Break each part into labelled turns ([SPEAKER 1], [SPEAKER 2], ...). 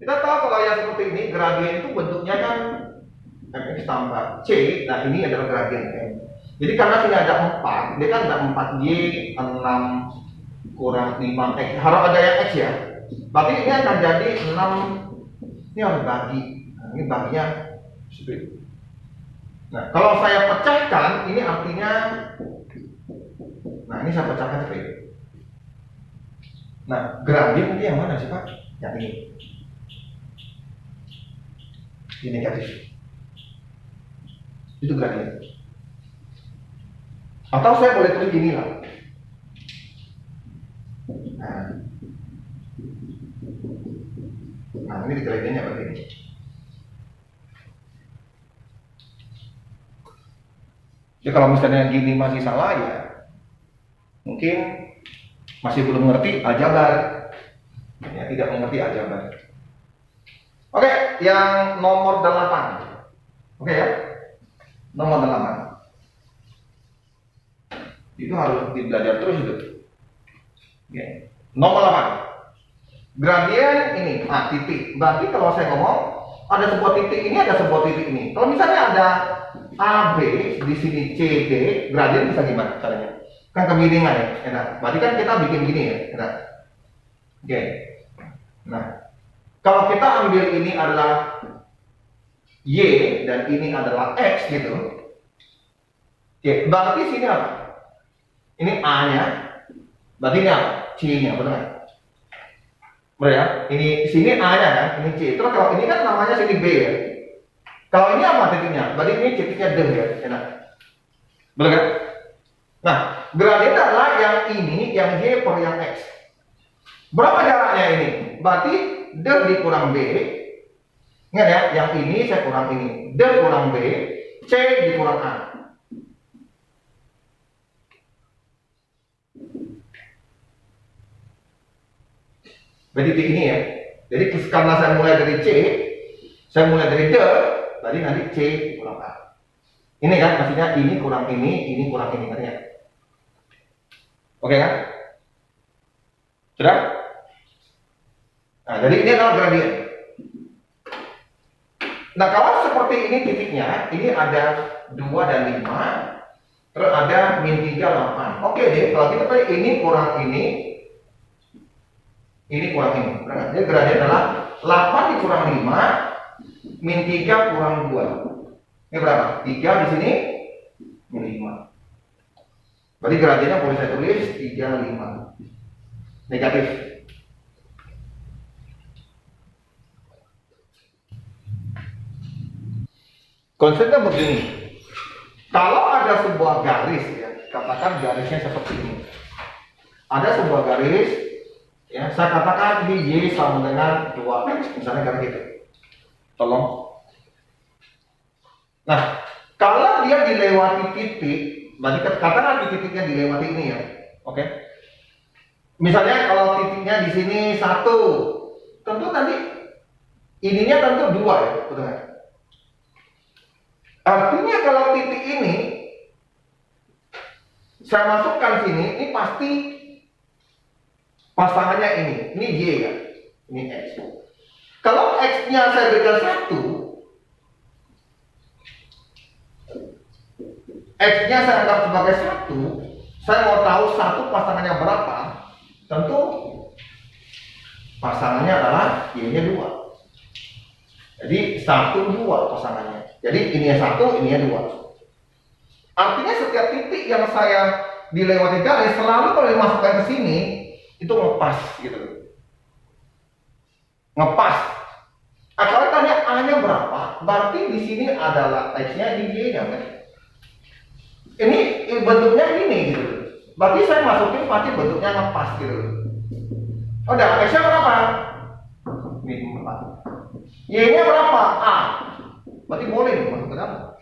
[SPEAKER 1] Kita tahu kalau yang seperti ini, gradien itu bentuknya kan fx tambah c. Nah, ini adalah gradien M. Jadi karena sini ada 4, dia kan ada 4y 6 kurang 5x. Harus ada yang x ya. Berarti ini akan jadi 6. Ini harus bagi. Nah, ini baginya seperti itu. Nah, kalau saya pecahkan, ini artinya, nah ini saya pecahkan seperti itu. Nah, gradien ini yang mana sih Pak? Yang ini. Ini negatif. Itu gradien. Atau saya boleh tulis gini lah. Nah ini gradiennya begini. Jadi kalau misalnya gini masih salah ya, mungkin masih belum mengerti aljabar. Ya, tidak mengerti aljabar. Oke, yang nomor 8. Oke ya. Nomor 8. Itu harus dibelajar terus itu. Oke. Nomor 8. Gradien ini, titik. Berarti kalau saya ngomong ada sebuah titik ini, ada sebuah titik ini. Kalau misalnya ada AB di sini CD, gradien bisa gimana caranya? Kan kemiringan ya, enak. Berarti kan kita bikin gini ya, enak. Oke. Nah, kalau kita ambil ini adalah Y dan ini adalah X gitu. Oke, berarti sini apa? Ini A-nya, berarti ini apa? C-nya, betul nggak? Betul ya? Ini sini A-nya kan, ini C. Terus kalau ini kan namanya sini B ya. Kalau ini apa titiknya? Berarti ini titiknya D ya, enak. Betul kan? Nah, gradien adalah yang ini, yang Y per yang X. Berapa jaraknya ini? Berarti D dikurang B. Ingat ya, yang ini saya kurang ini. D kurang B, C dikurang A. Berarti titik ini ya. Jadi karena saya mulai dari C, saya mulai dari D, berarti nanti C kurang A. Ini kan maksudnya ini kurang ini kurang ini artinya. Oke kan? Sudah? Nah, jadi ini adalah gradien. Nah, kalau seperti ini titiknya, ini ada 2 dan 5, terus ada min 3, 8. Oke deh, kalau kita tadi ini kurang ini kurang ini. Jadi gradien adalah 8 dikurang 5, min 3 kurang 2. Ini berapa? 3 di sini, min 5. Berarti gradiennya boleh saya tulis 3, 5. Negatif. Konsepnya begini. Kalau ada sebuah garis ya, katakan garisnya seperti ini. Ada sebuah garis ya, saya katakan di Y sama dengan 2X, misalnya garis itu. Tolong. Nah, kalau dia dilewati titik, berarti katakan di titiknya dilewati ini ya. Oke. Misalnya kalau titiknya di sini 1, tentu nanti ininya tentu 2 ya, betul kan? Artinya kalau titik ini saya masukkan sini, ini pasti pasangannya ini Y kan, ini X. Kalau X-nya saya berikan 1, X-nya saya anggap sebagai 1, saya mau tahu 1 pasangannya berapa, tentu pasangannya adalah Y-nya 2. Jadi 1, 2 pasangannya. Jadi ini 1, ini 2. Artinya setiap titik yang saya dilewati garis selalu kalau dimasukkan ke sini itu ngepas gitu. Ngepas. Kalau tanya A-nya berapa, berarti di sini adalah X-nya, di Y-nya kan. Ini bentuknya ini gitu. Berarti saya masukin pasti bentuknya ngepas gitu. Udah, X-nya berapa? Ini 4. Y-nya berapa? A. Berarti boleh nih masuk ke dalam.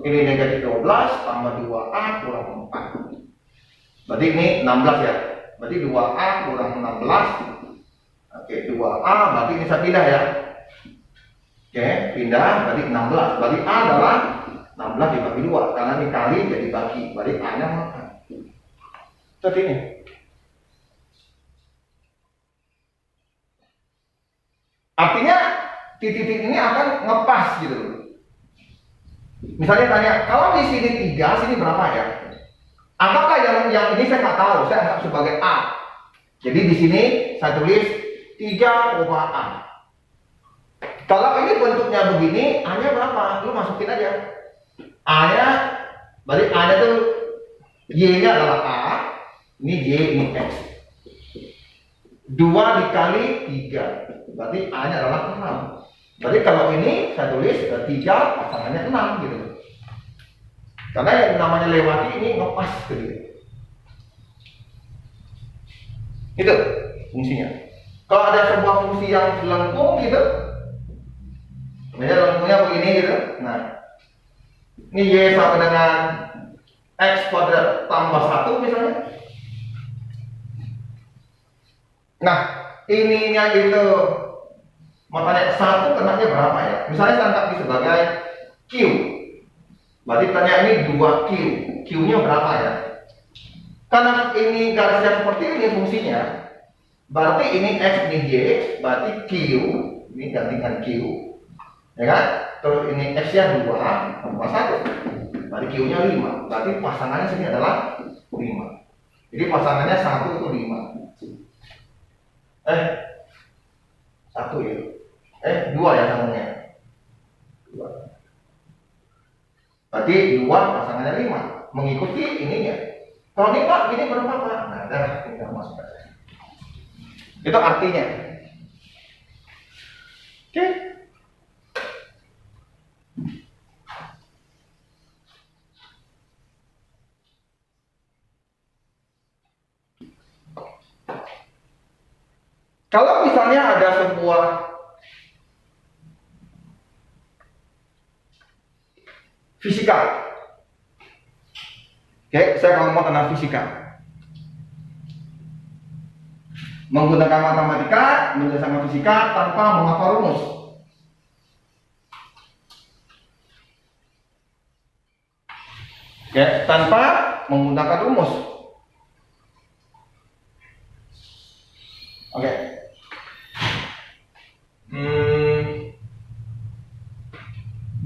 [SPEAKER 1] Ini negatif 12 tambah 2A kurang 4. Berarti ini 16 ya. Berarti 2A kurang 16. Oke, 2A berarti ini saya pindah ya. Oke, pindah berarti 16. Berarti A adalah 16 dibagi 2. Karena dikali jadi bagi. Berarti A-nya 4. Seperti ini. Artinya titik-titik ini akan ngepas gitu loh. Misalnya tanya, kalau di sini 3, sini berapa ya? Anggaplah yang ini saya nggak tahu, saya anggap sebagai A. Jadi di sini saya tulis 3/A. Kalau ini bentuknya begini, A-nya berapa? Lu masukin aja. A-nya, berarti A-nya tuh Y-nya adalah A, ini Y, ini X. 2 dikali 3, berarti A-nya adalah 6. Berarti kalau ini saya tulis 3 pasangannya 6 gitu. Karena yang namanya lewati ini ngepas gitu. Itu fungsinya. Kalau ada sebuah fungsi yang lengkung gitu, misalnya lengkungnya begini gitu. Nah, ini Y sama dengan X kuadrat tambah 1 misalnya. Nah, ininya itu makanya 1 kenanya berapa ya? Misalnya saya anggap ini sebagai Q. Berarti tanya ini 2Q. Q-nya berapa ya? Karena ini garisnya seperti ini fungsinya, berarti ini X, ini Y, berarti Q, ini gantikan Q, ya kan? Terus ini X-nya 2 tambah 1, berarti Q-nya 5, berarti pasangannya sini adalah 5. Jadi pasangannya 1 itu 5. 1 ya? 2 ya sambungnya? 2. Berarti 2 pasangannya 5, mengikuti ininya. Kalau ini Pak, ini berapa Pak? Nah, dah, kita masuk aja. Itu artinya. Oke. Kalau misalnya ada sebuah fisika, oke, saya kalau mau tentang fisika, menggunakan matematika, menyelesaikan fisika tanpa menghafal rumus. Oke, tanpa menggunakan rumus. Oke.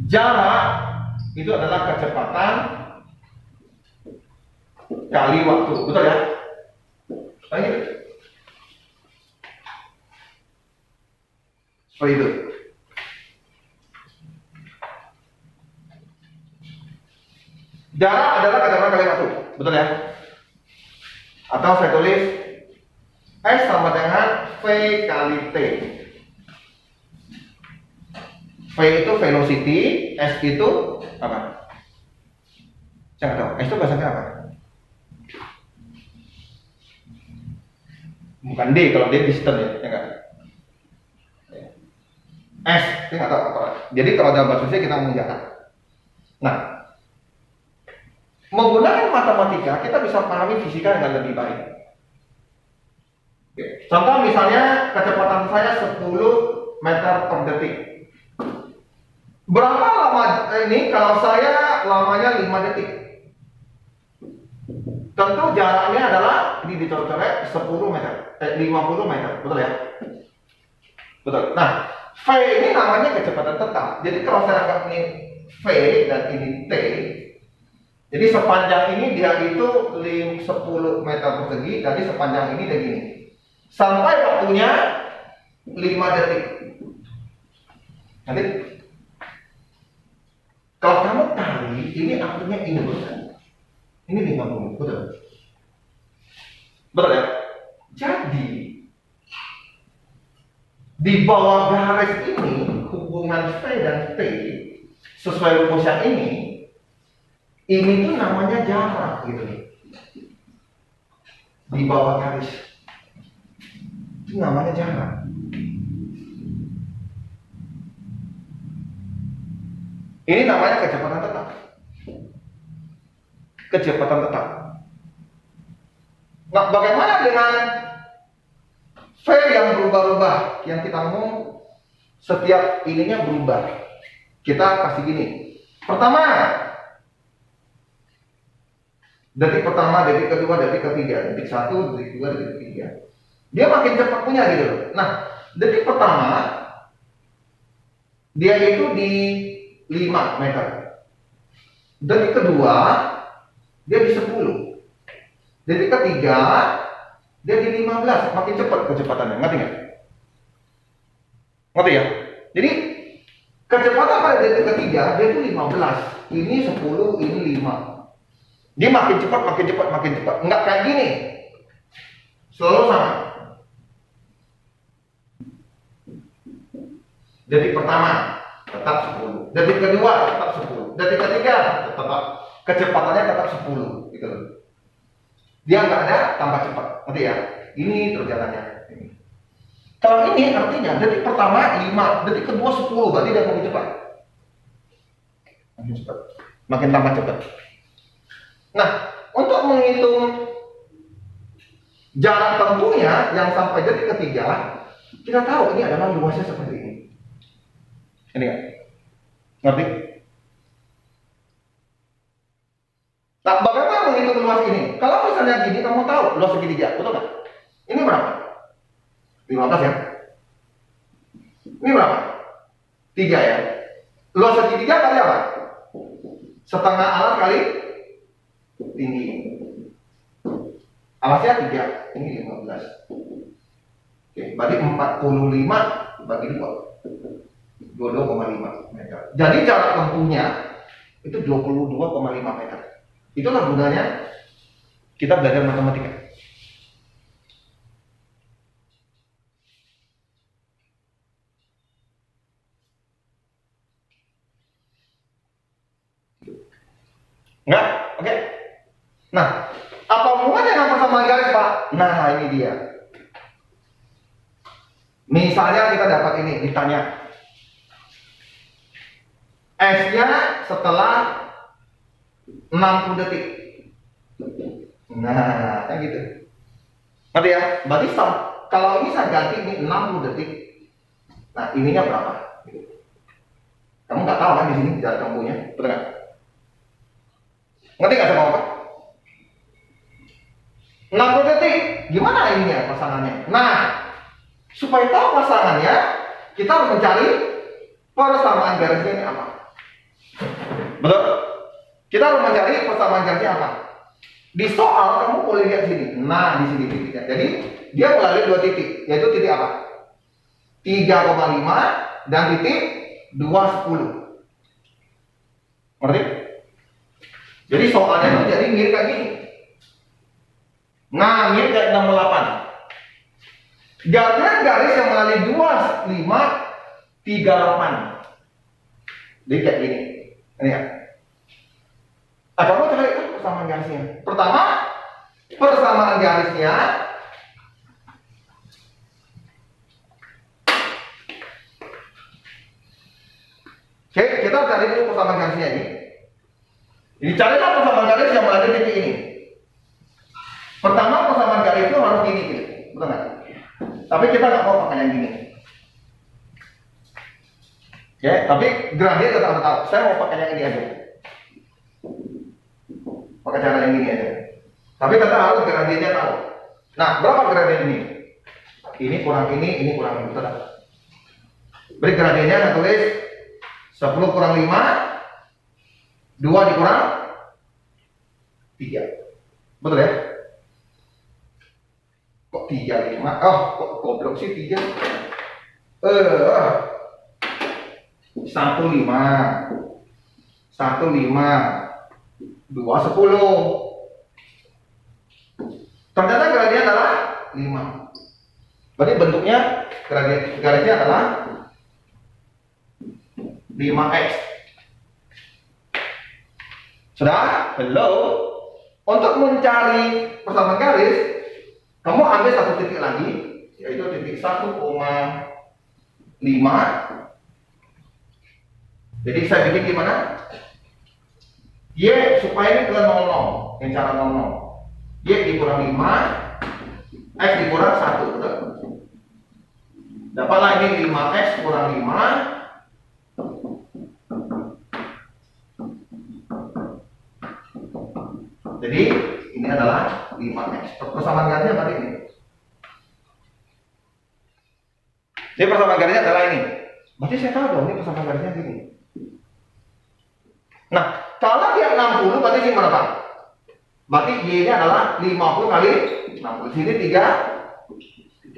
[SPEAKER 1] Jarak itu adalah kecepatan kali waktu, betul ya? Lagi. Seperti itu. Jarak adalah kecepatan kali waktu, betul ya? Atau saya tulis S sama dengan V kali T. V itu velocity, S itu apa? Saya nggak tahu. S itu bahasanya apa? Bukan D, kalau D distance ya, enggak. S, saya nggak tahu apa. Jadi kalau dalam bahasa Indonesia kita ngomong jarak. Nah, menggunakan matematika kita bisa pahami fisika dengan lebih baik. Contoh misalnya kecepatan saya 10 meter per detik. Berapa lama ini kalau saya lamanya 5 detik? Tentu jaraknya adalah ini dicoret-coret 10 meter, 50 meter, betul ya? Betul. Nah, V ini namanya kecepatan tetap. Jadi kalau saya anggap ini V dan ini T, jadi sepanjang ini dia itu 10 meter persegi, jadi sepanjang ini dan gini. Sampai waktunya 5 detik. Nanti kalau kamu kali, ini artinya ini betul. Ini 50, betul. Betul ya? Jadi di bawah garis ini hubungan V dan T sesuai rumus yang ini tuh namanya jarak gitu. Di bawah garis itu namanya jarak. Ini namanya kecepatan tetap. Kecepatan tetap. Nah, bagaimana dengan V yang berubah-ubah? Yang kita ngomong setiap ininya berubah. Kita kasih gini. Pertama, detik pertama, detik kedua, detik ketiga, detik 1, detik 2, detik 3. Dia makin cepat punya gitu. Nah, detik pertama dia itu di 5 meter. Detik kedua dia di 10. Detik ketiga dia di 15. Makin cepat kecepatannya, ngerti nggak? Ngerti ya? Jadi kecepatan pada detik ketiga dia itu 15. Ini 10, ini 5. Dia makin cepat, makin cepat, makin cepat. Enggak kayak gini. Selalu sama. Detik pertama tetap 10. Detik kedua tetap 10. Detik ketiga tetap kecepatannya tetap 10 gitu loh. Dia nggak ada tambah cepat. Ngerti ya? Ini terjalannya. Kalau ini artinya detik pertama 5, detik kedua 10, berarti dia makin cepat. Makin cepat. Makin tambah cepat. Nah, untuk menghitung jarak tempuhnya yang sampai detik ketiga, kita tahu ini adalah luasnya seperti ini. Ini kan? Ngerti? Nah, bagaimana menghitung luas ini? Kalau misalnya gini, kamu tahu luas segitiga, betul nggak? Ini berapa? 15 ya? Ini berapa? 3 ya? Luas segitiga kali apa? Setengah alat kali tinggi. Alasnya 3, ini 15. Oke, berarti 45 bagi 2. 22,5 meter. Jadi jarak tempuhnya itu 22,5 meter. Itulah gunanya kita belajar matematika. Enggak? Oke. Nah, apa hubungannya dengan persamaan garis, Pak? Nah, ini dia. Misalnya kita dapat ini, ditanya S-nya setelah 60 detik. Nah, kayak gitu. Ngerti ya? Berarti kalau ini saya ganti ini 60 detik. Nah, ininya berapa? Kamu nggak tahu kan di sini jarak tempuhnya, betul nggak? Ngerti nggak sama apa? 60 detik. Gimana ininya pasangannya? Nah, supaya tahu pasangannya, kita harus mencari persamaan garisnya ini apa. Betul? Kita harus mencari persamaan garisnya apa. Di soal kamu boleh lihat sini. Nah, di sini titiknya. Jadi dia melalui 2 titik, yaitu titik apa? 3,5 dan titik 2,10. Ngerti? Jadi soalnya itu jadi mirip kayak gini. Nah, mirip kayak 68. Garis yang melalui 25, 38. Jadi kayak gini. Ini ya. Kamu cari persamaan garisnya. Pertama, persamaan garisnya oke, kita cari dulu persamaan garisnya ini. Ini carilah persamaan garis yang melalui titik ini. Pertama, persamaan garis itu harus gini, gitu. Betul nggak? Tapi kita nggak mau pakai yang gini. Oke, tapi gradien tetap tahu. Saya mau pakai yang ini aja. Pakai cara yang ini aja. Tapi tetap harus gradiennya tahu. Nah, berapa gradien ini? Ini kurang ini kurang ini. Betul. Beri gradiennya saya tulis 10 kurang 5, 2 dikurang 3. Betul ya? Kok 3, 5? Oh, kok goblok sih 3? 1, 5, 2, 10. Ternyata gradien adalah 5. Berarti bentuknya garisnya adalah 5x. Sudah? Hello? Untuk mencari persamaan garis, kamu ambil satu titik lagi, yaitu titik 1,5. Jadi saya bikin gimana? Y supaya ini ke 00, yang cara 00. Y dikurang 5, X dikurang 1, betul? Dapatlah ini 5X kurang 5. Jadi ini adalah 5X. Persamaan garisnya berarti ini. Jadi persamaan garisnya adalah ini. Berarti saya tahu dong ini persamaan garisnya gini. Nah, kalau dia 60 berarti ini berapa? Berarti Y-nya adalah 50 kali 60. Sini 300.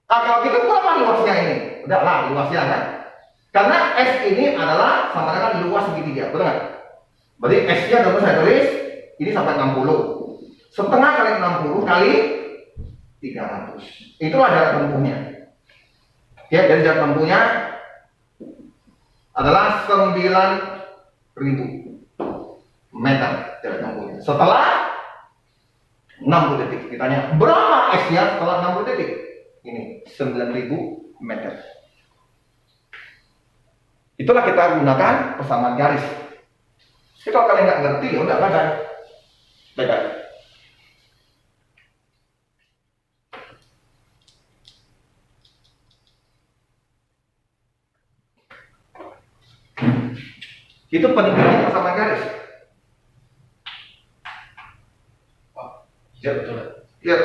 [SPEAKER 1] Nah, kalau gitu berapa luasnya ini? Udah lah luasnya kan? Karena S ini adalah sama dengan luas segitiga, betul nggak? Berarti S-nya dulu saya tulis ini sampai 60. Setengah kali 60 kali 300. Itulah jarak tempuhnya. Ya, jadi jarak tempuhnya adalah 9.000 meter jarak tempuhnya. Setelah 60 detik. Ditanya, berapa S-nya setelah 60 detik? Ini 9.000 meter. Itulah kita gunakan persamaan garis. Jadi kalau kalian nggak ngerti, ya udah baca. Itu pentingnya persamaan garis.
[SPEAKER 2] Ya betul.
[SPEAKER 1] Ya.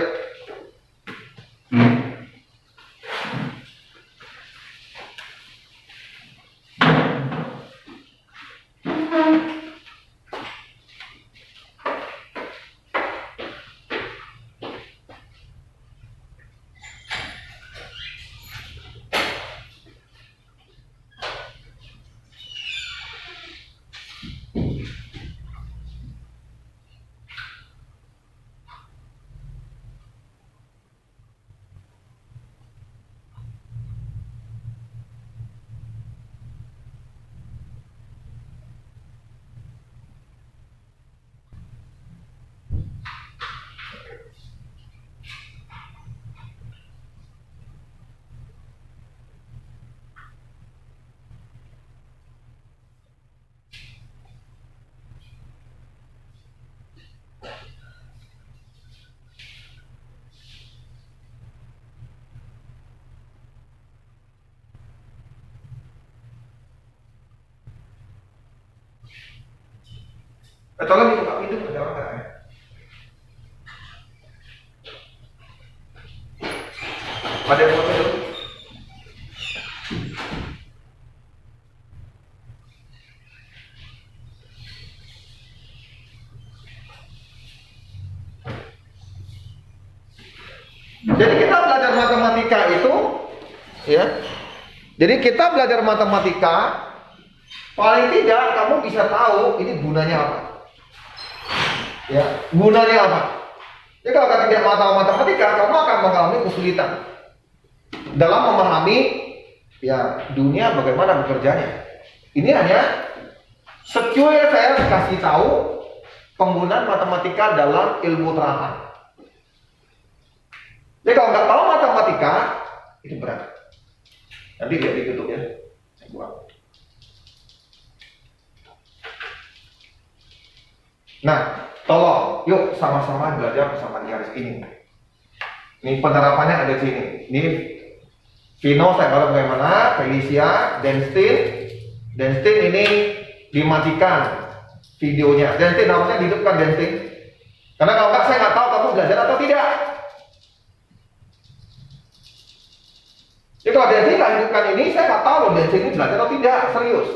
[SPEAKER 1] Tolong dibuka pintu, ada orang nggak ya? Ada yang mau pintu? Jadi kita belajar matematika itu, ya. Jadi kita belajar matematika, paling tidak kamu bisa tahu ini gunanya apa. Ya, gunanya apa? Jadi kalau kalian tidak tahu matematika, kamu akan mengalami kesulitan dalam memahami ya dunia bagaimana bekerjanya. Ini hanya secure saya kasih tahu penggunaan matematika dalam ilmu terapan. Jadi kalau nggak tahu matematika itu berat. Nanti dia ditutup ya. Saya buang. Nah, tolong, yuk sama-sama belajar persamaan garis ini. Ini penerapannya ada di sini. Ini Vino saya tahu bagaimana, Felicia, Denstin ini dimatikan videonya. Denstin harusnya dihidupkan Denstin. Karena kalau nggak saya nggak tahu kamu belajar atau tidak. Jadi kalau Denstin nggak hidupkan ini, saya nggak tahu loh Denstin ini belajar atau tidak, serius.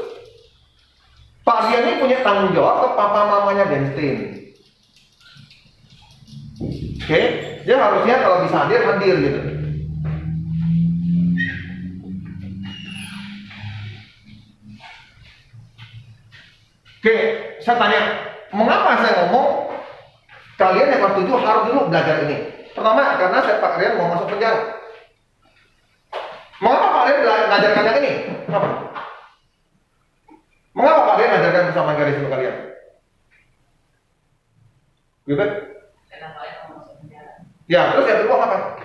[SPEAKER 1] Pak Dian ini punya tanggung jawab ke papa mamanya Denstin. Oke, dia harusnya kalau bisa hadir gitu. Oke, saya tanya, mengapa saya ngomong kalian yang kelas 7 harus dulu belajar ini? Pertama, karena saya Pak Rian mau masuk penjara. Mengapa Pak Rian mengajarkan yang ini? Kenapa? Mengapa Pak Rian mengajarkan persamaan garis untuk kalian? Gitu? Ya, terus yang kedua apa?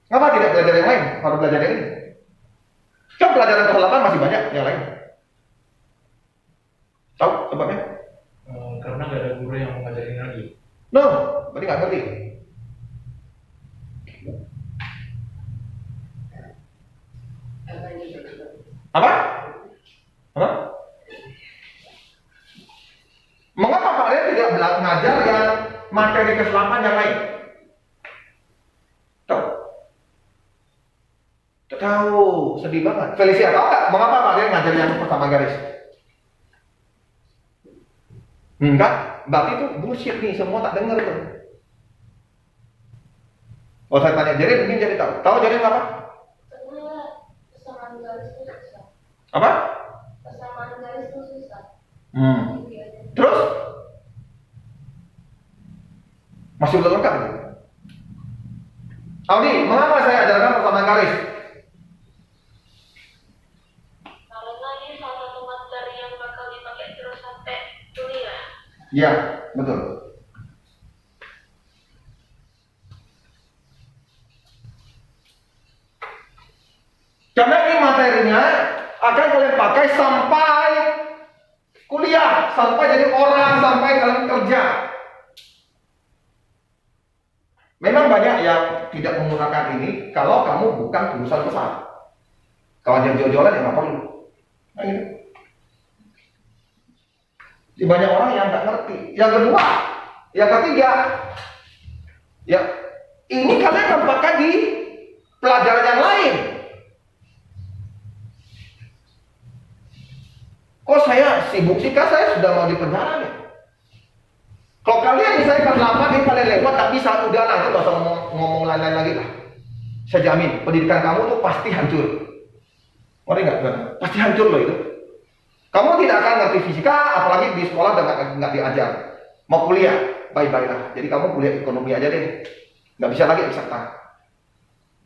[SPEAKER 1] Kenapa tidak belajar yang lain? Harus belajar yang ini. Kan pelajaran ke-8 masih banyak yang lain. Tahu sebabnya?
[SPEAKER 2] Karena nggak ada guru yang mengajarin lagi.
[SPEAKER 1] No, berarti nggak ngerti. Apa? Apa? Mengapa Pak Rian tidak mengajar yang materi ke-8 yang lain? Tuh. tahu, sedih banget. Felicia tahu nggak mengapa Pak dia ngajar yang pertama garis? Enggak, berarti itu bullshit nih, semua tak dengar tuh. Oh saya tanya Jerry, mungkin Jerry tahu. Tahu Jerry apa?
[SPEAKER 3] Karena kesamaan garis itu susah.
[SPEAKER 1] Apa?
[SPEAKER 3] Kesamaan garis itu susah.
[SPEAKER 1] Terus? Masih belum lengkap itu. Audi, mengapa saya ajarkan persamaan garis?
[SPEAKER 3] Karena ini salah satu materi yang bakal dipakai terus sampai kuliah.
[SPEAKER 1] Iya, betul. Karena ini materinya akan kalian pakai sampai kuliah, sampai jadi orang, sampai kalian kerja. Memang banyak yang tidak menggunakan ini kalau kamu bukan lulusan besar. Kalau yang jauh-jauhan ya nggak perlu. Nah, ini. Jadi banyak orang yang nggak ngerti. Yang kedua, yang ketiga, ya ini kalian akan pakai di pelajaran yang lain. Kok saya sibuk sih, kan saya sudah mau di penjara nih. Kalau kalian misalnya kan lama nih kalian lewat, tak bisa, udah lah, itu gak usah ngomong lain-lain lagi lah. Saya jamin, pendidikan kamu tuh pasti hancur. Ngerti nggak? Pasti hancur loh itu. Kamu tidak akan ngerti fisika, apalagi di sekolah udah nggak diajar. Mau kuliah, bye-bye lah. Jadi kamu kuliah ekonomi aja deh. Nggak bisa lagi eksakta.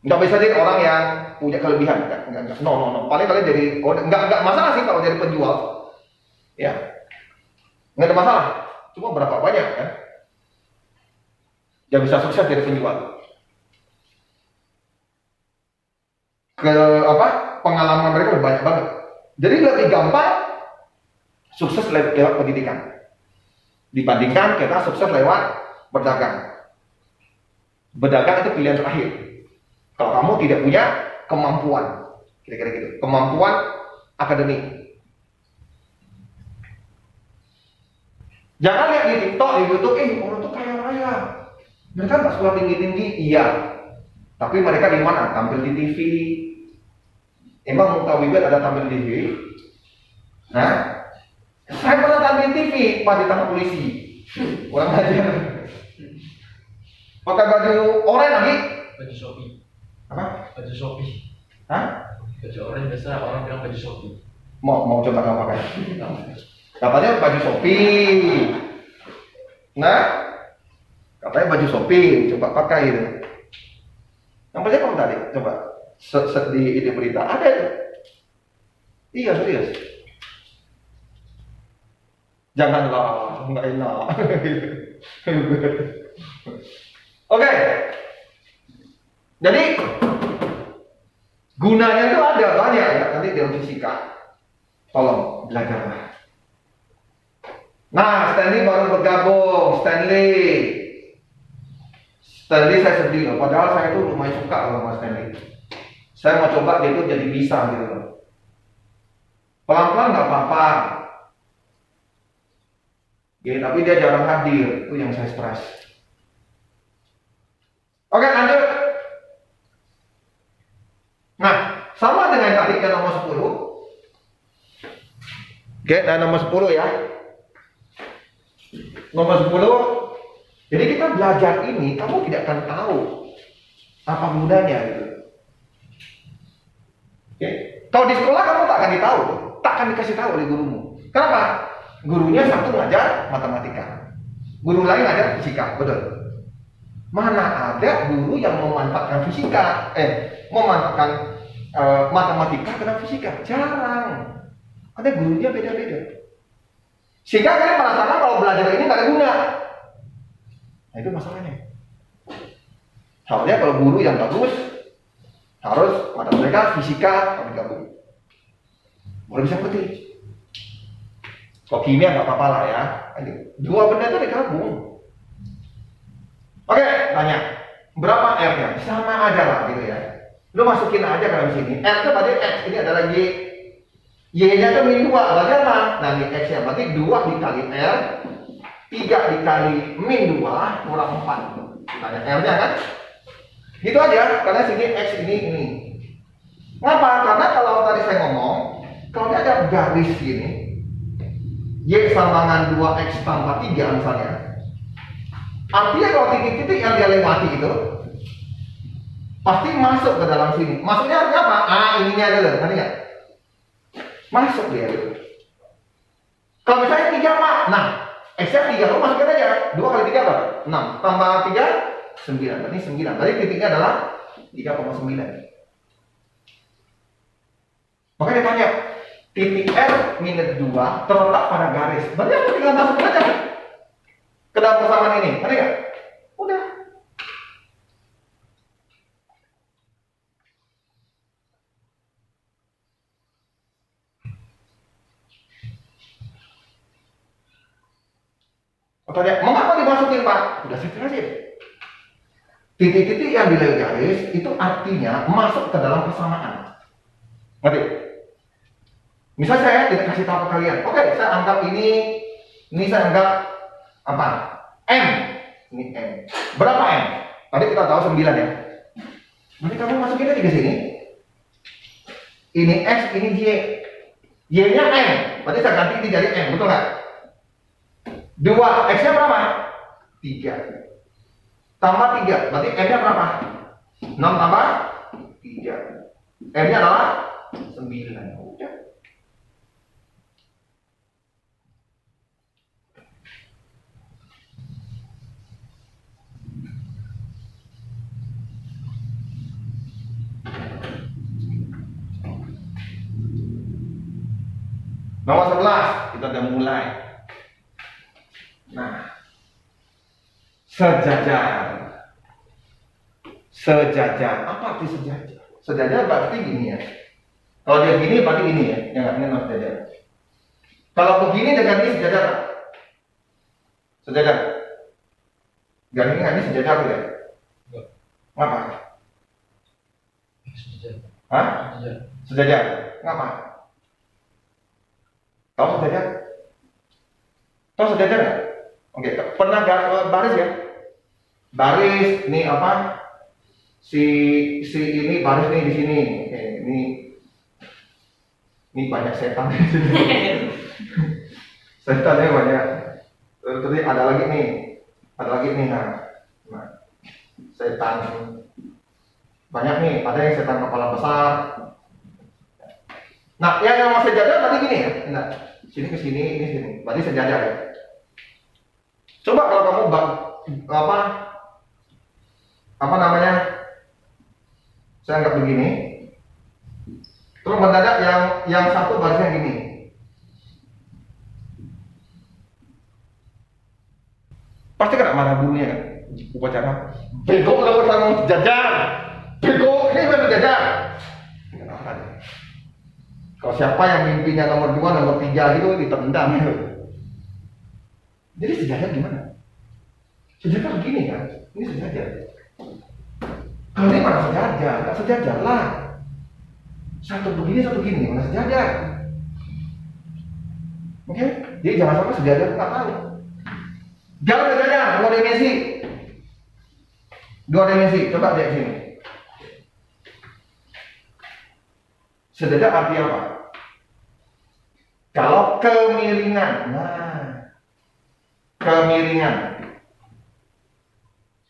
[SPEAKER 1] Nggak bisa jadi orang yang punya kelebihan. Nggak. No. Paling kalian jadi, nggak masalah sih kalau jadi penjual. Ya, nggak ada masalah. Cuma berapa banyak kan? Yang bisa sukses jadi penjual. Pengalaman mereka udah banyak banget. Jadi lebih gampang sukses lewat pendidikan dibandingkan kita sukses lewat berdagang. Berdagang itu pilihan terakhir. Kalau kamu tidak punya kemampuan, kira-kira gitu, kemampuan akademik. Jangan lihat di TikTok, di YouTube, orang tuh kaya raya. Mereka nggak sekolah tinggi-tinggi, iya. Tapi mereka di mana? Tampil di TV. Emang Muka Wibet ada tampil di TV? Nah, saya pernah tampil di TV, pas ditangkap polisi. Kurang aja. Pakai baju oranye lagi.
[SPEAKER 2] Baju Shopee.
[SPEAKER 1] Apa?
[SPEAKER 2] Baju Shopee.
[SPEAKER 1] Hah?
[SPEAKER 2] Baju oranye biasa orang bilang baju Shopee.
[SPEAKER 1] Mau coba kamu pakai? Katanya baju Shopee. Nah, katanya baju Shopee, coba pakai itu. Yang paling kamu tadi, coba set di ini berita ada itu. Iya serius. Janganlah, nggak enak. Oke. Jadi gunanya itu ada banyak ya. Nanti dalam fisika, tolong belajarlah. Nah, Stanley baru bergabung. Stanley saya sedih loh. Padahal saya tuh lumayan suka sama Stanley. Saya mau coba dia tuh jadi bisa gitu loh. Pelan-pelan nggak apa-apa. Ya, tapi dia jarang hadir. Itu yang saya stres. Oke, lanjut. Nah, sama dengan tadi yang nomor 10. Oke, nah nomor 10 ya. Nomor 10. Jadi kita belajar ini, kamu tidak akan tahu apa gunanya gitu. Oke. Kalau di sekolah kamu tak akan ditahu, tak akan dikasih tahu oleh gurumu. Kenapa? Gurunya satu ngajar matematika, guru lain ngajar fisika, betul? Mana ada guru yang memanfaatkan fisika, memanfaatkan matematika dengan fisika? Jarang. Ada gurunya beda-beda. Sehingga kalian merasakan kalau belajar ini nggak ada guna. Nah itu masalahnya. Soalnya kalau guru yang bagus harus matematika, fisika harus digabung. Baru bisa ngerti. Kalau kimia nggak apa-apa lah ya. Dua benda itu digabung. Oke, tanya. Berapa R-nya? Sama aja lah gitu ya. Lu masukin aja ke dalam sini. R itu berarti X, ini adalah Y. Y-nya itu min 2, berarti apa? Nah ini X-nya berarti 2 dikali R, 3 dikali min 2 kurang 4. Tanya R-nya kan? Gitu aja, karena sini X ini. Ngapa? Karena kalau tadi saya ngomong, kalau dia ada garis gini, Y sambungan 2X tambah 3 misalnya, artinya kalau titik-titik yang dia lewati itu pasti masuk ke dalam sini. Masuknya artinya apa? Ininya dulu, nanti nggak? Masuk dia dulu. Kalau misalnya 3 Pak, nah X-nya 3, kamu masukin aja 2 kali 3 berapa? 6, tambah 3, 9, berarti 9. Berarti titiknya adalah 3,9. Makanya dia tanya, titik R minus 2 terletak pada garis. Berarti aku tinggal masukin aja ke dalam persamaan ini, ngerti nggak? Udah. Atau dia, mengapa dimasukin Pak? Udah saya jelasin. Titik-titik yang di garis itu artinya masuk ke dalam persamaan. Ngerti? Misal saya tidak kasih tahu ke kalian, oke, saya anggap ini saya anggap apa? M. Ini M. Berapa M? Tadi kita tahu 9 ya. Nanti kamu masukin aja ke sini. Ini X, ini Y. Y-nya M. Berarti saya ganti ini jadi M, betul nggak? 2, X-nya berapa? 3. Tambah 3, berarti M-nya berapa? 6 tambah 3. M-nya adalah 9. Udah. Nomor 11, kita udah mulai. Nah, sejajar. Sejajar. Apa arti sejajar? Sejajar berarti gini ya. Kalau dia gini berarti ini ya. Yang nggak ini harus sejajar. Kalau begini dengan ini sejajar. Sejajar. Garis ini nggak ini sejajar ya? Ngapa?
[SPEAKER 2] Sejajar.
[SPEAKER 1] Hah?
[SPEAKER 2] Sejajar.
[SPEAKER 1] Sejajar. Ngapa? Tahu sejajar? Tahu sejajar nggak? Oke, pernah baris ya? Baris, ini apa? Si ini baris nih di sini. Oke, ini banyak setan di sini. Setannya banyak. Terus ada lagi nih. Nah, setan banyak nih. Ada yang setan kepala besar. Nah, yang mau sejajar tadi gini ya. Nah, sini ke sini, ini sini. Berarti sejajar ya. Coba kalau kamu apa namanya? Saya anggap begini. Terus mendadak yang satu barisnya gini. Pasti kena marah gurunya kan? Upacara. Bego kalau kamu sejajar. Bego, ini bukan sejajar. Kalau siapa yang mimpinya nomor 2, nomor 3 gitu ditendang gitu. Jadi sejajar gimana? Sejajar begini kan? Ini sejajar. Kalau ini mana sejajar? Nggak sejajar lah. Satu begini, satu gini, mana sejajar? Oke? Jadi jangan sampai sejajar nggak tahu. Jangan sejajar, 2 dimensi. 2 dimensi, coba lihat sini. Sejajar artinya apa? Kalau kemiringan, nah, kemiringan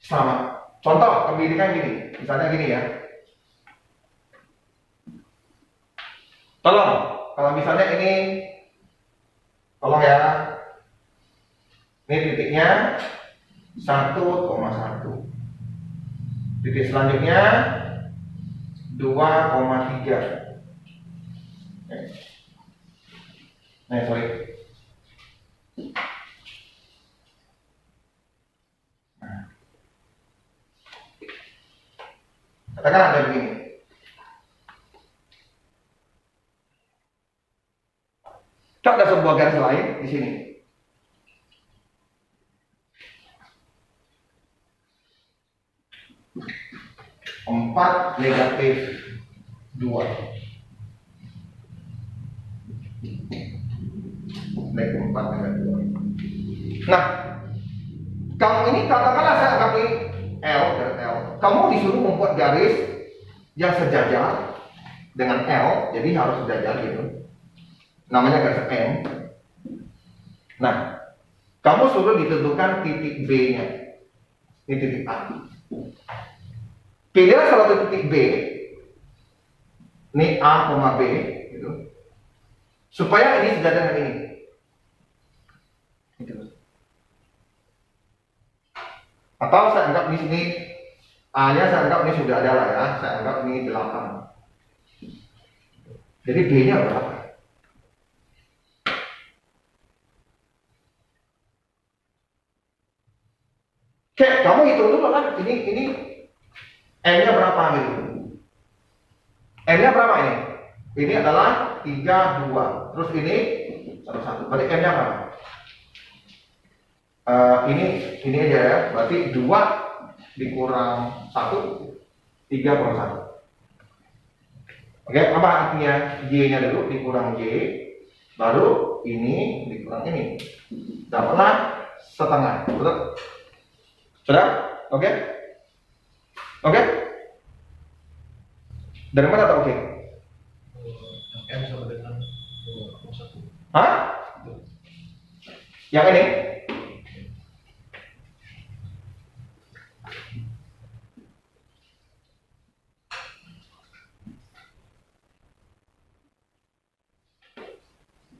[SPEAKER 1] sama. Contoh kemiringan gini, misalnya gini ya. Tolong, kalau misalnya ini, tolong ya. Ini titiknya 1,1. Titik selanjutnya 2,3. Sorry. Katakan ada begini. Coba ada sebuah garis lain di sini. -4 -2. Nah, kamu ini katakanlah saya anggap ini L dan L. Kamu disuruh membuat garis yang sejajar dengan L, jadi harus sejajar gitu. Namanya garis M. Nah, kamu suruh ditentukan titik B-nya. Ini titik A. Pilihlah salah satu titik B. Ini A, B, gitu. Supaya ini sejajar dengan ini. Gitu. Atau saya anggap di sini A-nya saya anggap ini sudah ada lah ya. Saya anggap ini 8. Jadi B-nya berapa? Oke, kamu hitung dulu kan. Ini M-nya berapa gitu? M-nya berapa ini? Ini adalah 3, 2. Terus ini 1. Berarti M-nya berapa? Ini aja ya. Berarti 2 dikurang 1, 3 kurang 1. Oke, apa artinya? Y-nya dulu dikurang Y, baru ini dikurang ini. Dapatlah setengah. Betul? Sudah? Oke? Oke? Dari mana tak oke?
[SPEAKER 2] M sama dengan 2,1.
[SPEAKER 1] Hah? Yang ini?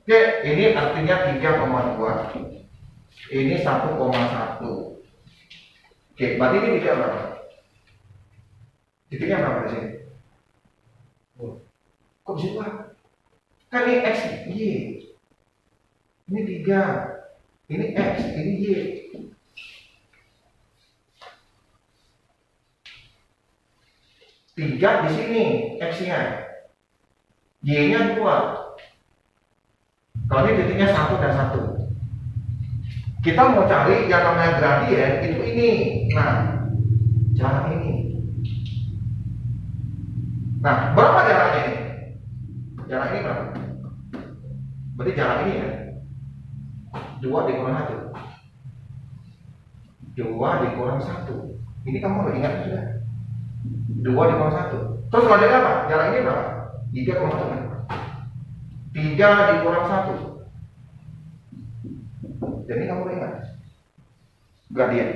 [SPEAKER 1] Oke, ini artinya 3,2. Ini 1,1. Oke, berarti ini titik berapa? Titiknya berapa di sini? Kok bisa Pak? Kan ini X, Y. Ini 3. Ini X, ini Y. Tiga di sini X-nya. Y-nya 2. Kalau ini titiknya 1 dan 1. Kita mau cari yang namanya gradien itu ini. Nah, jarak ini. Nah, berapa jaraknya ini? Jarak ini berapa? Berarti jarak ini ya 2 dikurang 1. 2 dikurang 1. Ini kamu udah ingat sudah? 2 dikurang 1. Terus selanjutnya apa? Jarak ini berapa? 3,1 kan? 3 dikurang 1. Jadi kamu udah ingat gradien.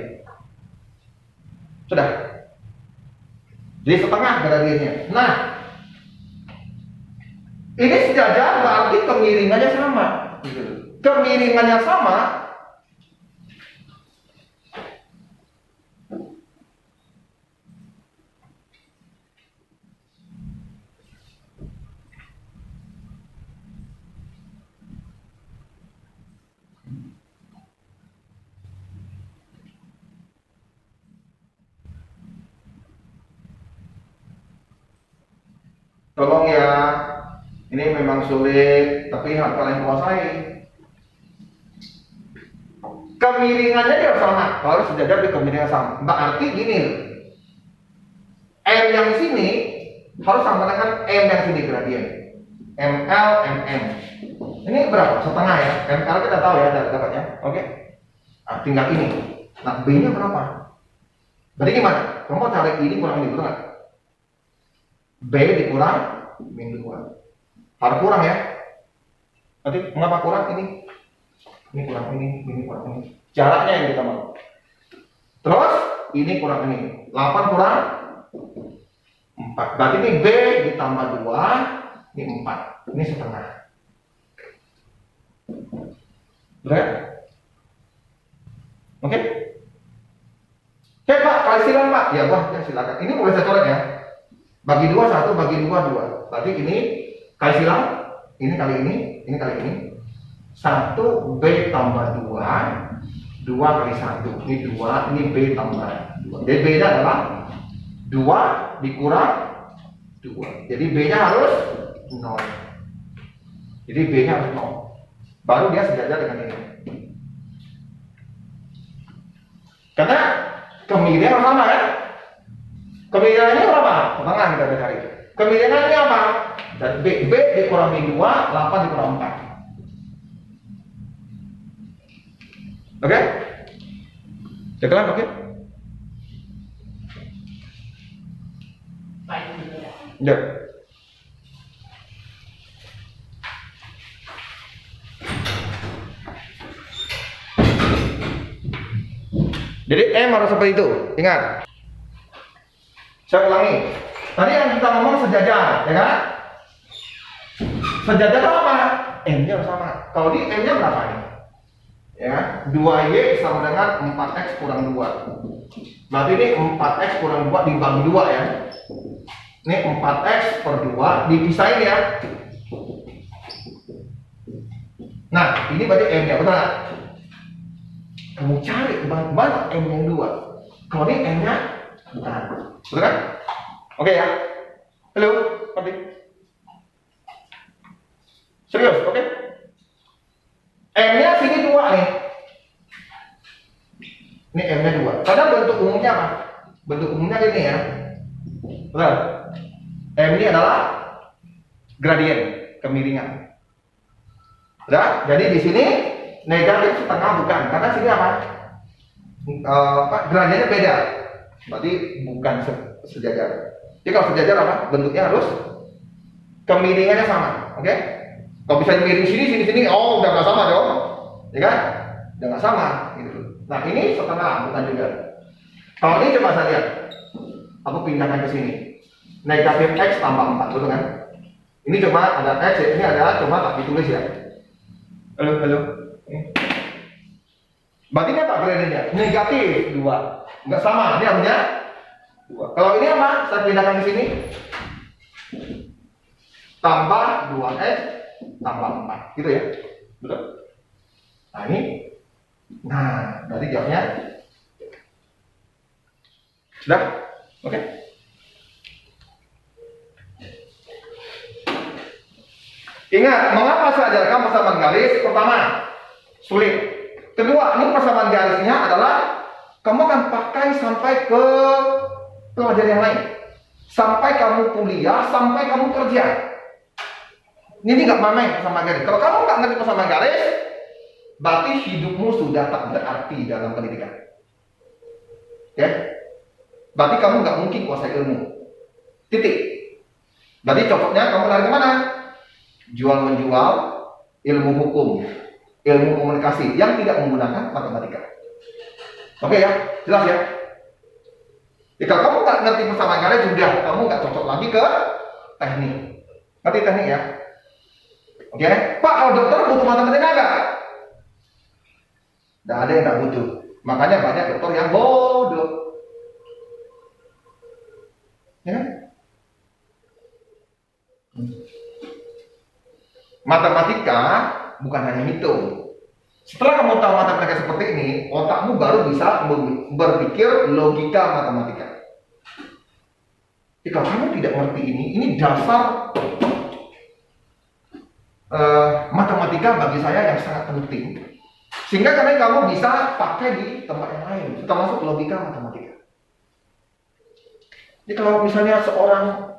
[SPEAKER 1] Sudah. Jadi setengah gradiennya. Nah, ini sejajar berarti kemiringannya sama. Kemiringannya sama. Tolong ya, ini memang sulit, tapi harus kalian kuasai. Kemiringannya dia sama, harus sejajar di kemiringan sama. Berarti gini, M yang sini harus sama dengan M yang sini gradien. ML, MM. Ini berapa? Setengah ya. ML kita tahu ya dapatnya. Oke. Nah, tinggal ini. Nah, B-nya berapa? Berarti gimana? Kamu cari ini kurang ini, betul nggak? B dikurang min 2. Harus kurang ya. Nanti mengapa kurang ini? Ini kurang ini kurang ini. Jaraknya yang kita mau. Terus ini kurang ini. 8 kurang 4. Berarti ini B ditambah 2, ini 4. Ini setengah. Betul? Oke? Oke Pak, kali silang Pak. Ya Pak, ya silakan. Ini boleh saya coret ya. Bagi 2, 1, bagi 2, 2. Berarti ini kali silang, ini kali ini kali ini. 1 B tambah 2, 2 kali 1. Ini 2, ini B tambah 2. Jadi B-nya adalah 2 dikurang 2. Jadi B-nya harus 0. Jadi B-nya harus 0. Baru dia sejajar dengan ini. Karena kemiringan sama ya. Kemiringannya berapa? Setengah kita cari. Kemiringannya apa? Dan B dikurang min 2, 8 dikurang 4. Oke? Jelas oke?
[SPEAKER 4] Pak itu dulu ya.
[SPEAKER 1] Ya. Jadi M harus seperti itu. Ingat. Saya ulangi. Tadi yang kita ngomong sejajar, ya kan? Sejajar itu apa? M-nya harus sama. Kalau di M-nya berapa ini? Ya, 2Y sama dengan 4X kurang 2. Berarti ini 4X kurang 2 dibagi 2 ya. Ini 4X per 2 dipisahin ya. Nah, ini berarti M-nya, betul nggak? Kamu cari mana M yang 2. Kalau ini M-nya bukan. Betul kan? Oke ya. Halo, Pati. Serius, oke? M-nya sini 2 nih. Ini M-nya 2. Karena bentuk umumnya apa? Bentuk umumnya ini ya. Betul. M ini adalah gradien, kemiringan. Udah? Jadi di sini negatif setengah bukan, karena sini apa? Gradiennya beda. Berarti bukan sejajar. Jadi kalau sejajar apa? Bentuknya harus kemiringannya sama, oke? Kalau bisa miring sini, oh udah nggak sama dong, ya kan? Udah nggak sama, gitu. Nah ini setengah bukan juga. Kalau ini coba saya lihat, aku pindahkan ke sini. Negatif X tambah 4, betul kan? Ini cuma ada X, ini ada, cuma tak ditulis ya. Halo. Berarti ini apa gradiennya? Negatif 2. Enggak sama, ini harusnya 2. Kalau ini apa? Saya pindahkan ke sini. Tambah 2X tambah 4. Gitu ya? Betul? Nah ini. Nah, berarti jawabnya sudah? Oke? Ingat, mengapa saya ajarkan persamaan garis? Pertama, sulit. Kedua, ini persamaan garisnya adalah kamu akan pakai sampai ke pelajaran yang lain. Sampai kamu kuliah, sampai kamu kerja. Ini nggak main persamaan garis. Kalau kamu nggak ngerti persamaan garis, berarti hidupmu sudah tak berarti dalam pendidikan. Ya? Berarti kamu nggak mungkin kuasai ilmu. Titik. Berarti cocoknya kamu lari kemana? Jual menjual, ilmu hukum, ilmu komunikasi yang tidak menggunakan matematika. Oke ya, jelas ya. Jika kamu nggak ngerti persamaan garis, sudah kamu nggak cocok lagi ke teknik. Ngerti teknik ya? Oke, Pak, kalau dokter butuh matematika nggak? Nggak ada yang nggak butuh. Makanya banyak dokter yang bodoh. Ya? Matematika bukan hanya hitung. Setelah kamu tahu matematika seperti ini, otakmu baru bisa berpikir logika matematika. Jika kamu tidak mengerti ini dasar matematika bagi saya yang sangat penting. Sehingga karena kamu bisa pakai di tempat yang lain, termasuk logika matematika. Jadi kalau misalnya seorang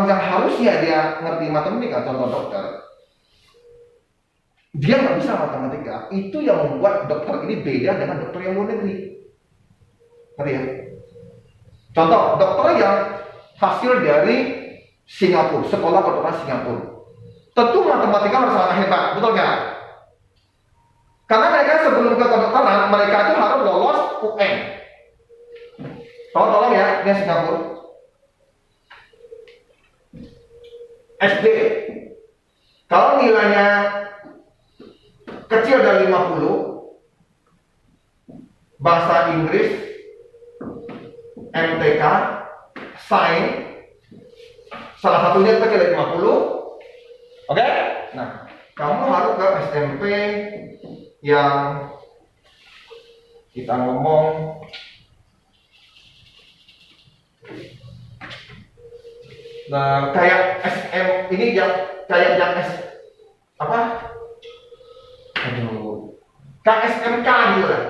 [SPEAKER 1] yang harusnya dia ngerti matematika, contoh dokter, dia nggak bisa matematika, itu yang membuat dokter ini beda dengan dokter yang luar negeri. Ngerti ya? Contoh, dokter yang hasil dari Singapura, sekolah kedokteran Singapura, tentu matematika harus sangat hebat, betul nggak? Karena mereka sebelum ke kedokteran, mereka itu harus lolos UN. Tolong ya, ini Singapura. SD. Kalau nilainya kecil dari 50, bahasa Inggris, MTK, Sains, salah satunya kecil dari 50. Oke? Nah, kamu harus ke SMP yang kita ngomong kayak SM ini yang kayak yang KSMK gitu lah.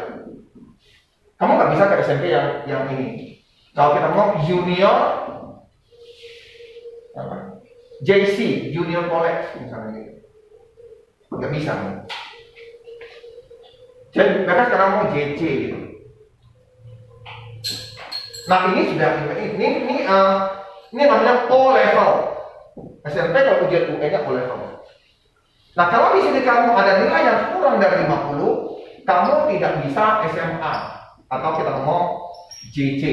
[SPEAKER 1] Kamu nggak bisa ke SMP yang ini. Kalau kita mau junior JC, Junior College misalnya gitu, nggak bisa. Jadi mereka sekarang mau JC gitu. Nah ini sudah ini namanya O level. SMP kalau ujian UN-nya O level. Nah kalau di sini kamu ada nilai yang kurang dari 50, kamu tidak bisa SMA atau kita ngomong JC.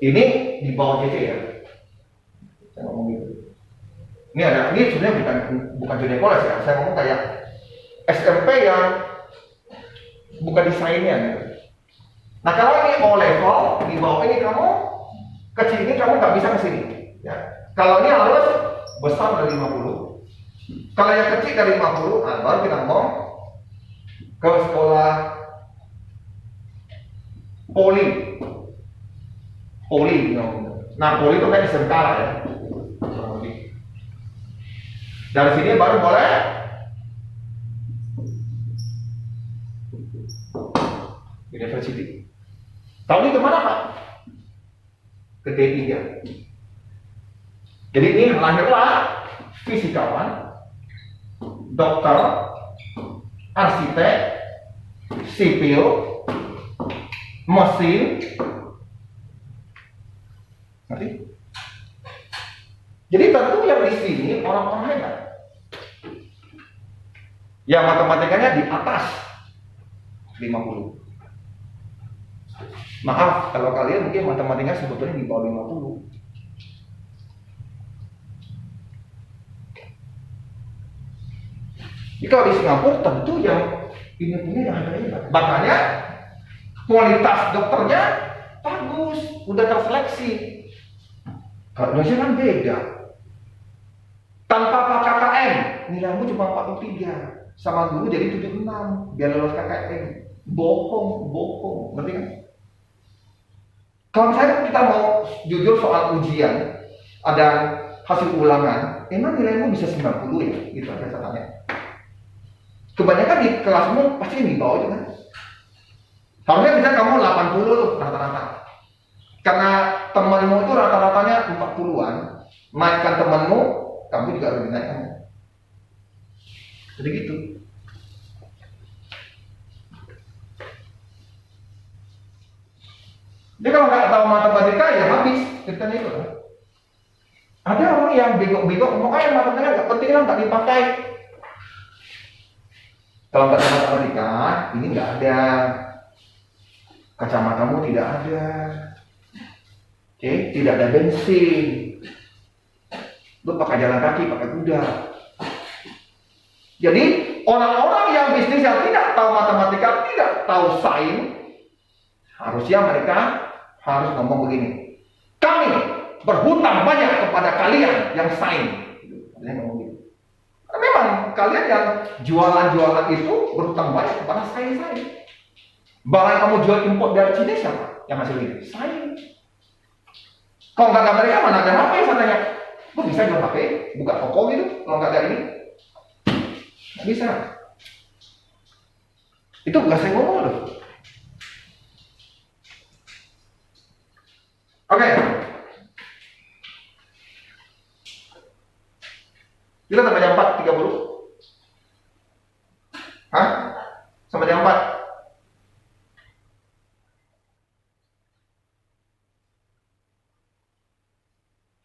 [SPEAKER 1] Ini di bawah JC ya. Saya ngomong gitu. Ini sebenarnya bukan ginekologi ya. Saya ngomong kayak SMP yang bukan desainnya gitu. Nah kalau ini O level, di bawah ini kamu kecil ini kamu nggak bisa ke sini. Ya. Kalau ini harus besar dari 50. Kalau yang kecil dari 50, nah, baru kita ngomong ke sekolah poli. Nah poli itu kayak SMK lah ya. Dari sini baru boleh university. Tahu ini kemana Pak? Ke D3. Jadi ini lahirlah fisikawan, dokter, arsitek, sipil, mesin. Ngerti? Jadi tentu yang di sini orang-orang hebat. Yang matematikanya di atas 50. Maaf, kalau kalian mungkin matematikanya sebetulnya di bawah 50. Jadi kalau di Singapura tentu yang ini punya yang hebat. Makanya kualitas dokternya bagus, udah terseleksi. Kalau Indonesia kan beda. Tanpa KKM, nilaimu cuma 43. Sama guru jadi 76 biar lulus KKM. Bohong, ngerti kan? Kalau misalnya kita mau jujur soal ujian, ada hasil ulangan, emang nilaimu bisa 90 ya? Gitu aja saya tanya. Kebanyakan di kelasmu pasti di bawah itu kan? Harusnya bisa kamu 80 tuh rata-rata. Karena temanmu itu rata-ratanya 40-an, naikkan temanmu, kamu juga lebih naik kamu. Jadi gitu. Jadi kalau nggak tahu matematika ya habis ceritanya itu kan. Ada orang yang bego-bego ngomong matematika nggak penting lah, nggak dipakai. Kalau nggak tahu matematika ini nggak ada, kacamatamu tidak ada, oke, tidak ada bensin, lu pakai jalan kaki, pakai kuda. Jadi orang-orang yang bisnis yang tidak tahu matematika, tidak tahu sains, harusnya mereka harus ngomong begini. Kami berhutang banyak kepada kalian yang sains. Ngomong gitu. Karena memang kalian yang jualan-jualan itu berhutang banyak kepada sains. Barang yang kamu jual impor dari Cina siapa yang hasil ini? Sains. Kalau nggak ada mereka mana ada HP? Saya tanya, lu bisa jual HP? Buka toko gitu? Kalau nggak ada ini? Nggak bisa. Itu nggak saya ngomong loh. Oke. Kita sampai jam 4.30. Hah? Sampai jam 4.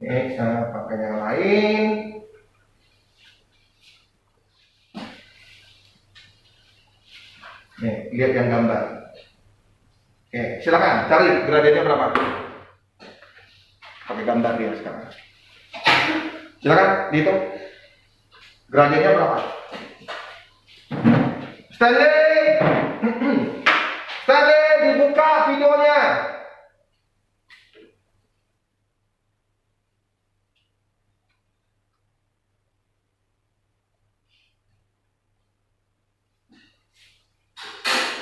[SPEAKER 1] Ini pakai yang lain. Nih, lihat yang gambar. Oke, silakan cari gradiennya berapa. Pakai gambar dia sekarang. Silakan dihitung. Gradiennya berapa? Stanley! Stanley, dibuka videonya.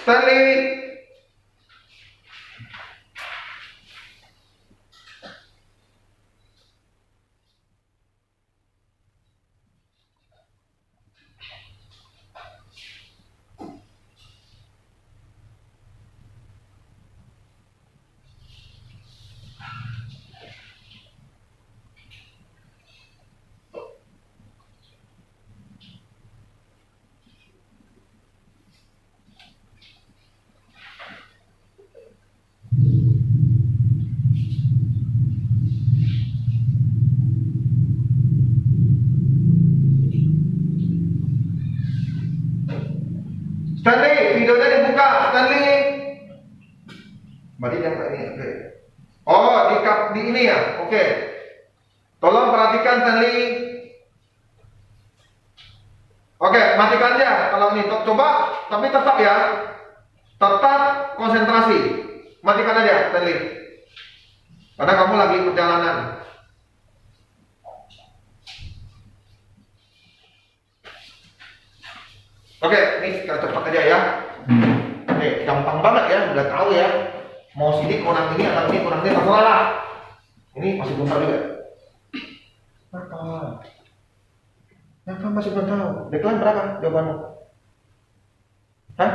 [SPEAKER 1] Stanley! yang ini. Oke. Oh, di ini ya. Oke. Tolong perhatikan Stanley. Oke, matikan aja kalau ini. Coba, tapi tetap ya. Tetap konsentrasi. Matikan aja Stanley. Karena kamu lagi perjalanan. Oke, ini kita cepat aja ya. Oke, gampang banget ya, udah tahu ya. Mau sini kurang ini atau ini kurang ini terserah lah. Ini masih belum tahu juga. Apa masih belum tahu? Deadline berapa jawabanmu? Hah?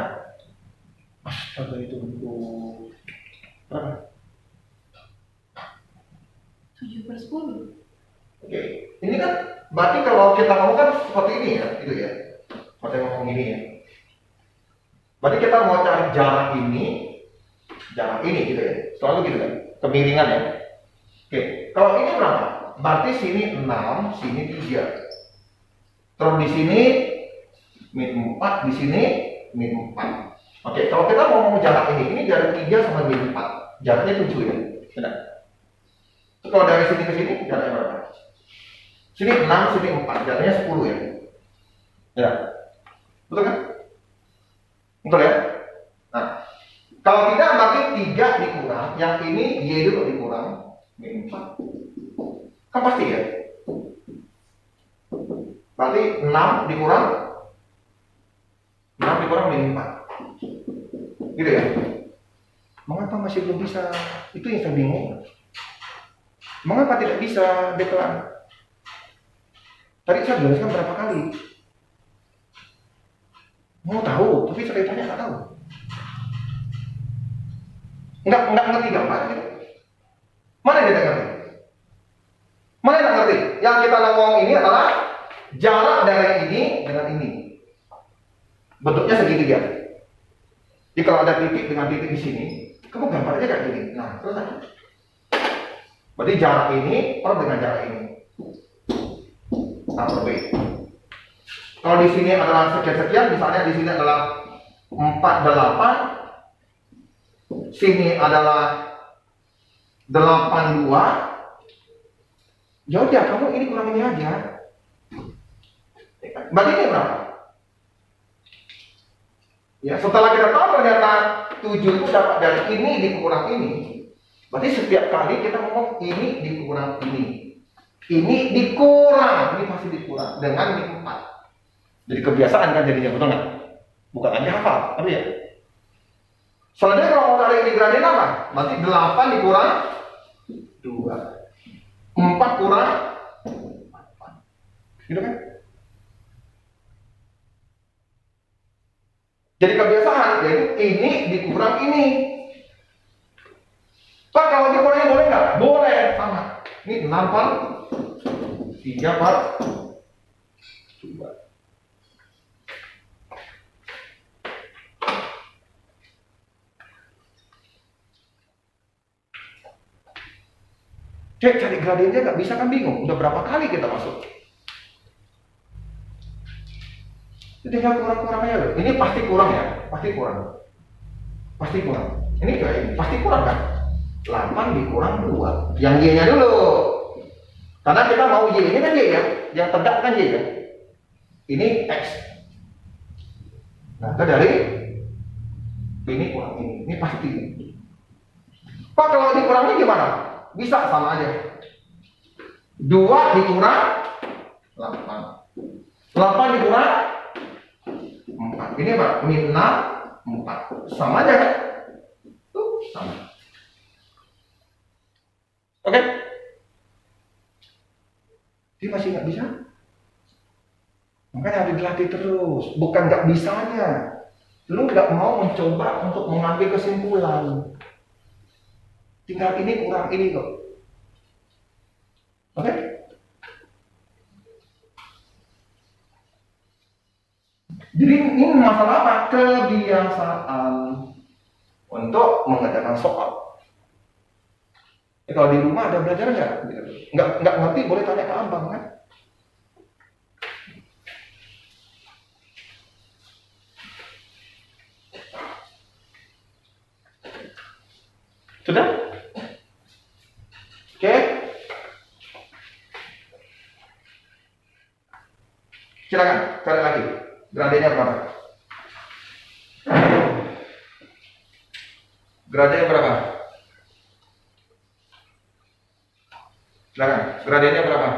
[SPEAKER 1] Astaga itu berapa?
[SPEAKER 3] 7/10.
[SPEAKER 1] Oke, ini kan berarti kalau kita ngomong kan seperti ini ya, gitu ya. Seperti ngomong gini ya. Berarti kita mau cari jarak ini gitu ya. Selalu gitu kan, kemiringan ya. Oke, kalau ini berapa? Berarti sini 6, sini 3. Terus di sini min 4, di sini min 4. Oke, kalau kita mau ngomong jarak ini jarak 3 sama min 4. Jaraknya 7 ya. Benar. Terus kalau dari sini ke sini jaraknya berapa? Sini 6, sini 4, jaraknya 10 ya. Ya. Betul kan? Betul ya? Nah, kalau tidak berarti 3 dikurang, yang ini Y dulu dikurang min 4. Kan pasti ya? Berarti 6 dikurang min 4. Gitu ya? Mengapa masih belum bisa? Itu yang saya bingung. Mengapa tidak bisa deklan? Tadi saya jelaskan berapa kali? Mau tahu, tapi saya tanya nggak tahu. Nggak ngerti gambar gitu. Mana yang tidak ngerti? Mana yang ngerti? Yang kita ngomong ini adalah jarak dari ini dengan ini. Bentuknya segitiga. Jadi kalau ada titik dengan titik di sini, kamu gambar aja kayak gini. Nah, selesai. Berarti jarak ini per dengan jarak ini. A per B. Kalau di sini adalah sekian-sekian, misalnya di sini adalah 48, sini adalah 82. Ya udah, kamu ini kurang ini aja. Berarti ini berapa? Ya, setelah kita tahu ternyata 7 itu dapat dari ini dikurang ini. Berarti setiap kali kita ngomong ini dikurang ini. Ini dikurang, ini pasti dikurang dengan min 4. Jadi kebiasaan kan jadinya, betul nggak? Bukan hanya hafal, tapi ya. Selanjutnya kalau mau cari ini gradien apa? Berarti 8 dikurang 2. 4 kurang 4. Gitu kan? Jadi kebiasaan, jadi ini dikurang ini. Pak, kalau dikurangin boleh nggak? Boleh, sama. Ini 6 per 3 per 2. Cek cari gradiennya nggak bisa kan, bingung. Udah berapa kali kita masuk? Tinggal kurang-kurang aja loh. Ini pasti kurang ya, pasti kurang. Pasti kurang. Ini kayak ini, pasti kurang kan? 8 dikurang 2. Yang Y-nya dulu. Karena kita mau Y ini kan Y ya, yang tegak kan Y ya. Ini X. Nah, dari ini kurang ini pasti. Pak, kalau dikurangnya gimana? Bisa sama aja. 2 dikurang 8. 8 dikurang 4. Ini apa? Min 6, 4. Sama aja kan? Tuh, sama. Oke? Dia masih nggak bisa? Makanya harus dilatih terus. Bukan nggak bisanya. Lu nggak mau mencoba untuk mengambil kesimpulan. Tinggal ini kurang ini kok. Oke? Jadi ini masalah apa? Kebiasaan untuk mengerjakan soal. Kalau di rumah ada belajar nggak ngerti boleh tanya ke abang kan? Sudah? Oke. Silakan, cari lagi. Gradenya berapa? Gradenya berapa? Silakan, gradenya berapa?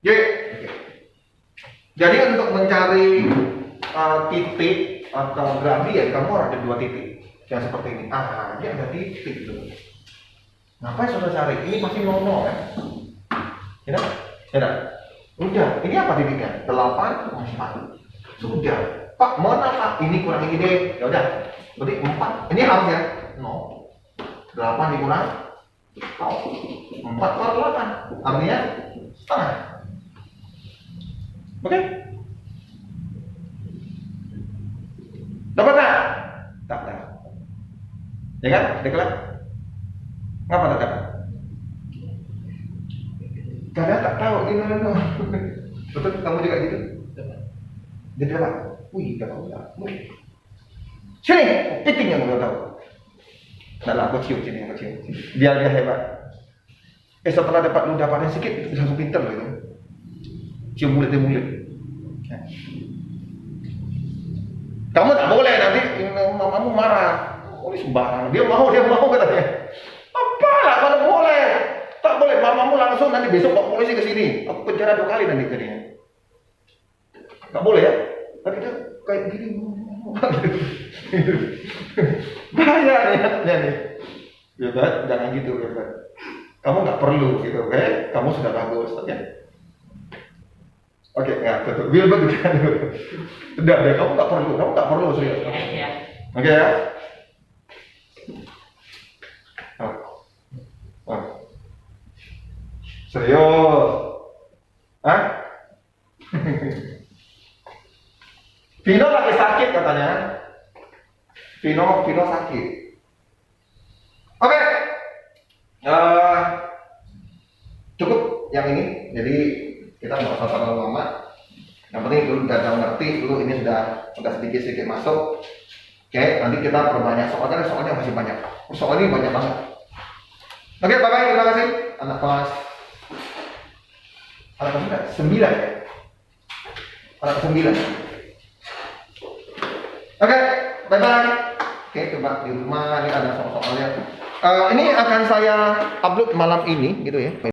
[SPEAKER 1] Oke. Jadi untuk mencari titik atau gradien kamu ada dua titik yang seperti ini. Ini ada titik tuh. Ngapain sudah cari? Ini masih 00 kan? Ya, ya. Udah. Ini apa titiknya? 8, 4. Sudah. Pak, mana Pak? Ini kurang ini deh. Ya udah. Berarti 4. Ini harusnya 0. 8 dikurang 4 per 8. Artinya setengah. Oke? Dapat tak? Dapat. Ya kan? Deklar. Ngapa tak dapat? Karena tak tahu ini. Betul kamu juga gitu? Jadi dapat. Wih, dapat. Sini, titiknya nggak tahu. Nah lah, aku cium sini, aku cium. Biar dia hebat. Setelah lu dapatnya sedikit, itu langsung pinter loh itu. Cium mulut. Ya. Kamu tak boleh nanti mamamu marah. Oh ini sembarang. Dia mau katanya. Apalah kalau boleh. Tak boleh, mamamu langsung nanti besok bawa polisi ke sini. Aku penjara 2 kali nanti katanya. Tak boleh ya? Tapi dia kayak gini. Bahaya nih. Ya kan? Jangan gitu ya kan. Kamu nggak perlu gitu, oke? Kamu sudah bagus, oke? Oke, ya betul. Wilbur juga. Tidak deh, kamu nggak perlu serius. Oke ya? Serius? Hah? Vino lagi sakit katanya. Vino sakit. Oke. Cukup yang ini. Jadi kita nggak usah terlalu lama. Yang penting dulu udah ngerti dulu ini sudah sedikit masuk. Oke, nanti kita perbanyak soalnya masih banyak. Soal ini banyak banget. Oke, bye-bye, terima kasih. Anak kelas 9 ya? Anak 9. Oke, bye-bye. Oke, coba di rumah ini ada soal-soalnya. Ini akan saya upload malam ini gitu ya.